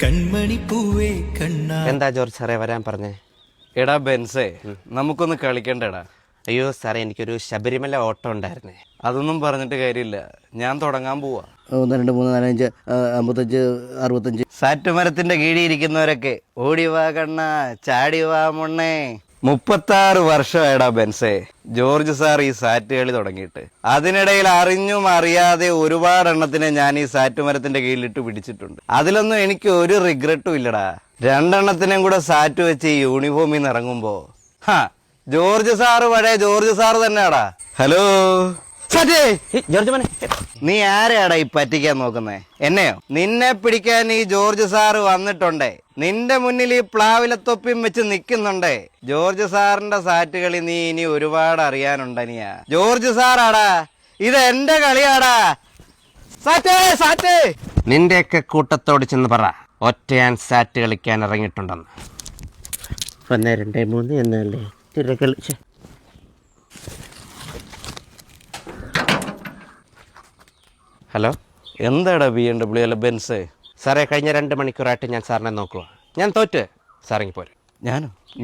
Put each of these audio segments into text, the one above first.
കൺമണി പൂവേ കണ്ണാ. എന്താ ജോർജ് സാറേ വരാൻ പറഞ്ഞേ? എടാ ബെൻസേ, നമുക്കൊന്ന് കളിക്കണ്ടടാ. അയ്യോ സാറേ, എനിക്കൊരു ശബരിമല ഓട്ടം ഉണ്ടായിരുന്നേ. അതൊന്നും പറഞ്ഞിട്ട് കാര്യമില്ല, ഞാൻ തുടങ്ങാൻ പോവാ. 1 2 3 4 5 55 65. സാറ്റ് മരത്തിന്റെ കീഴിൽ ഇരിക്കുന്നവരൊക്കെ ഓടിവാ കണ്ണ, ചാടിവാ മുണ്ണേ. 36 വർഷമായടാ ബെൻസേ ജോർജ് സാർ ഈ സാറ്റ് കളി തുടങ്ങിയിട്ട്. അതിനിടയിൽ അറിഞ്ഞും അറിയാതെ ഒരുപാട് എണ്ണത്തിനെ ഞാൻ ഈ സാറ്റ് മരത്തിന്റെ കീഴിലിട്ട് പിടിച്ചിട്ടുണ്ട്. അതിലൊന്നും എനിക്ക് ഒരു റിഗ്രറ്റും ഇല്ലടാ. 2 എണ്ണത്തിനും കൂടെ സാറ്റ് വെച്ച് ഈ യൂണിഫോമിൽ നിന്ന് ഇറങ്ങുമ്പോ ജോർജ് സാറ് പഴയ ജോർജ് സാറ് തന്നെയാടാ. ഹലോ ജോർജ് മോനെ, നീ ആരെയാടാ ഈ പറ്റിക്കാൻ നോക്കുന്നേ? എന്നെയോ? നിന്നെ പിടിക്കാൻ ഈ ജോർജ് സാറ് വന്നിട്ടുണ്ടേ. നിന്റെ മുന്നിൽ ഈ പ്ലാവിലത്തൊപ്പിയും വെച്ച് നിൽക്കുന്നുണ്ടേ. ജോർജ് സാറിന്റെ സാറ്റ് കളി നീ ഇനി ഒരുപാട് അറിയാനുണ്ടനിയാ. ജോർജ് സാറാടാ, ഇത് എന്റെ കളിയാടാ. സാറ്റേ സാറ്റേ. നിന്റെയൊക്കെ കൂട്ടത്തോട് ചെന്ന് പറ, ഒറ്റയാൻ സാറ്റ് കളിക്കാൻ ഇറങ്ങിയിട്ടുണ്ടെന്ന്. 1 2 3 എന്നല്ലേ തിരക്കളി. ഹലോ എന്താടാ BMW അല്ല ബെൻസേ? സാറേ, കഴിഞ്ഞ 2 മണിക്കൂറായിട്ട് ഞാൻ സാറിനെ നോക്കുക. ഞാൻ തോറ്റ്. സാറെങ്കിൽ പോരെ.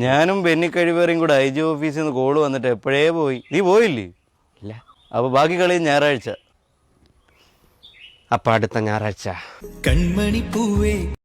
ഞാനും ബെന്നി കഴിവേറിയും കൂടെ IG ഓഫീസിൽ നിന്ന് കോള് വന്നിട്ട് എപ്പോഴേ പോയി. നീ പോയില്ലേ? ഇല്ല. അപ്പൊ ബാക്കി കളി ഞായറാഴ്ച. അപ്പം അടുത്ത ഞായറാഴ്ച. കൺമണി പൂവേ